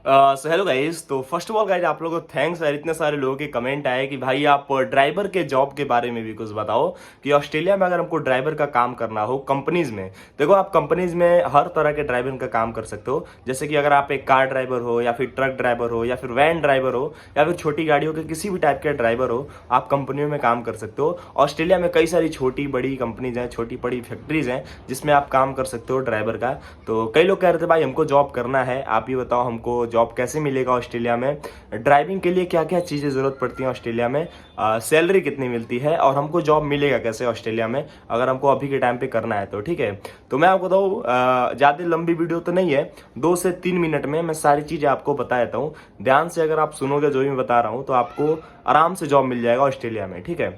So hello guys. तो first of all guys, आप लोगों को थैंक्स यार, इतने सारे लोगों के कमेंट आए कि भाई आप ड्राइवर के जॉब के बारे में भी कुछ बताओ कि ऑस्ट्रेलिया में अगर हमको ड्राइवर का काम करना हो कंपनीज में। देखो, आप कंपनीज में हर तरह के ड्राइवर का काम कर सकते हो। जैसे कि अगर आप एक कार ड्राइवर हो या फिर ट्रक ड्राइवर हो या फिर वैन ड्राइवर हो या फिर छोटी गाड़ियों के किसी भी टाइप के ड्राइवर हो, आप कंपनियों में काम कर सकते हो। ऑस्ट्रेलिया में कई सारी छोटी बड़ी कंपनीज हैं, छोटी बड़ी फैक्ट्रीज हैं जिसमें आप काम कर सकते हो ड्राइवर का। तो कई लोग कह रहे थे भाई हमको जॉब करना है, आप ही बताओ हमको जॉब कैसे मिलेगा ऑस्ट्रेलिया में, ड्राइविंग के लिए क्या क्या चीज़ें ज़रूरत पड़ती हैं ऑस्ट्रेलिया में, सैलरी कितनी मिलती है और हमको जॉब मिलेगा कैसे ऑस्ट्रेलिया में अगर हमको अभी के टाइम पे करना है तो। ठीक है, तो मैं आपको बताऊँ, ज़्यादा लंबी वीडियो तो नहीं है, 2 से 3 मिनट में मैं सारी चीज़ें आपको बता देता हूँ। ध्यान से अगर आप सुनोगे जो भी मैं बता रहा हूँ तो आपको आराम से जॉब मिल जाएगा ऑस्ट्रेलिया में। ठीक है,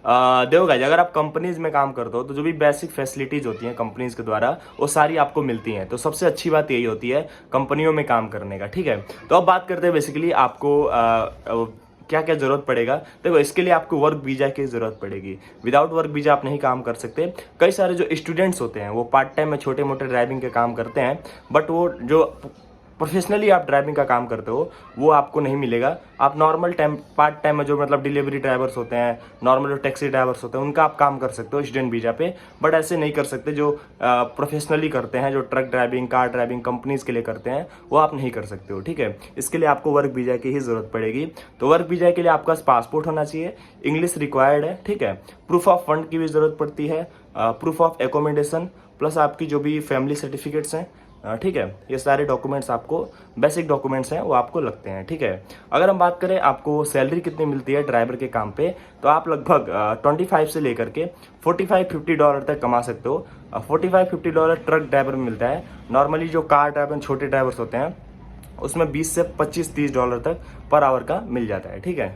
देखो गाइस, अगर आप कंपनीज में काम करते हो तो जो भी बेसिक फैसिलिटीज होती हैं कंपनीज के द्वारा वो सारी आपको मिलती हैं। तो सबसे अच्छी बात यही होती है कंपनियों में काम करने का। ठीक है, तो अब बात करते हैं बेसिकली आपको क्या क्या जरूरत पड़ेगा। देखो, इसके लिए आपको वर्क वीजा की जरूरत पड़ेगी। विदाउट वर्क वीजा आप नहीं काम कर सकते। कई सारे जो स्टूडेंट्स होते हैं वो पार्ट टाइम में छोटे मोटे ड्राइविंग के काम करते हैं, बट वो जो प्रोफेशनली आप ड्राइविंग का काम करते हो वो आपको नहीं मिलेगा। आप नॉर्मल टाइम पार्ट टाइम में जो मतलब डिलीवरी ड्राइवर्स होते हैं, नॉर्मल जो टैक्सी ड्राइवर्स होते हैं, उनका आप काम कर सकते हो स्टूडेंट वीजा पे। बट ऐसे नहीं कर सकते जो प्रोफेशनली करते हैं, जो truck driving car driving companies के लिए करते हैं, वो आप नहीं कर सकते हो। ठीक है, इसके लिए आपको वर्क वीजा की ही जरूरत पड़ेगी। तो वर्क वीजा के लिए आपका पासपोर्ट होना चाहिए, इंग्लिश रिक्वायर्ड है। ठीक है, प्रूफ ऑफ फंड की भी जरूरत पड़ती है, प्रूफ ऑफ एकोमोडेशन प्लस आपकी जो भी फैमिली सर्टिफिकेट्स हैं। ठीक है, ये सारे डॉक्यूमेंट्स आपको, बेसिक डॉक्यूमेंट्स हैं वो आपको लगते हैं। ठीक है, अगर हम बात करें आपको सैलरी कितनी मिलती है ड्राइवर के काम पे, तो आप लगभग 25 से लेकर के $45-50 तक कमा सकते हो। $45-50 ट्रक ड्राइवर में मिलता है। नॉर्मली जो कार ड्राइवर छोटे ड्राइवर्स होते हैं उसमें 20 से $25-30 तक पर आवर का मिल जाता है। ठीक है,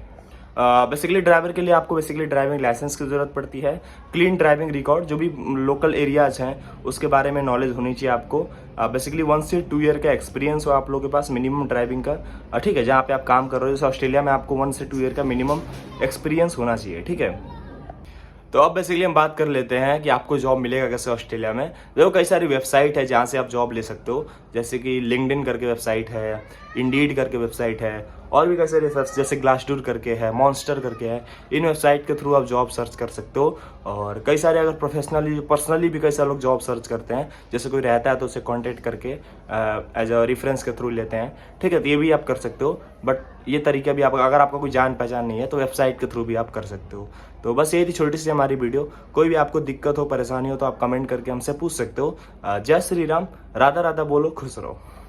बेसिकली ड्राइवर के लिए आपको बेसिकली ड्राइविंग लाइसेंस की ज़रूरत पड़ती है, क्लीन ड्राइविंग रिकॉर्ड, जो भी लोकल एरियाज हैं उसके बारे में नॉलेज होनी चाहिए आपको। बेसिकली 1 से 2 ईयर का एक्सपीरियंस हो आप लोगों के पास मिनिमम ड्राइविंग का। ठीक है, जहाँ पे आप काम कर रहे हो, जैसे ऑस्ट्रेलिया में आपको 1 से 2 ईयर का मिनिमम एक्सपीरियंस होना चाहिए। ठीक है, तो अब बेसिकली हम बात कर लेते हैं कि आपको जॉब मिलेगा कैसे ऑस्ट्रेलिया में। देखो, कई सारी वेबसाइट है जहाँ से आप जॉब ले सकते हो, जैसे कि लिंक्डइन करके वेबसाइट है, इंडीड करके वेबसाइट है, और भी कई सारी जैसे ग्लासडोर करके है, मॉन्स्टर करके है। इन वेबसाइट के थ्रू आप जॉब सर्च कर सकते हो। और कई सारे अगर प्रोफेशनली पर्सनली भी कई सारे लोग जॉब सर्च करते हैं, जैसे कोई रहता है तो उसे कॉन्टेक्ट करके एज अ रेफरेंस के थ्रू लेते हैं। ठीक है, तो ये भी आप कर सकते हो। बट ये तरीका भी आप, अगर आपका कोई जान पहचान नहीं है तो वेबसाइट के थ्रू भी आप कर सकते हो। तो बस ये थी छोटी सी हमारी वीडियो। कोई भी आपको दिक्कत हो, परेशानी हो तो आप कमेंट करके हमसे पूछ सकते हो। जय श्री राम, राधा राधा बोलो, खुश रहो।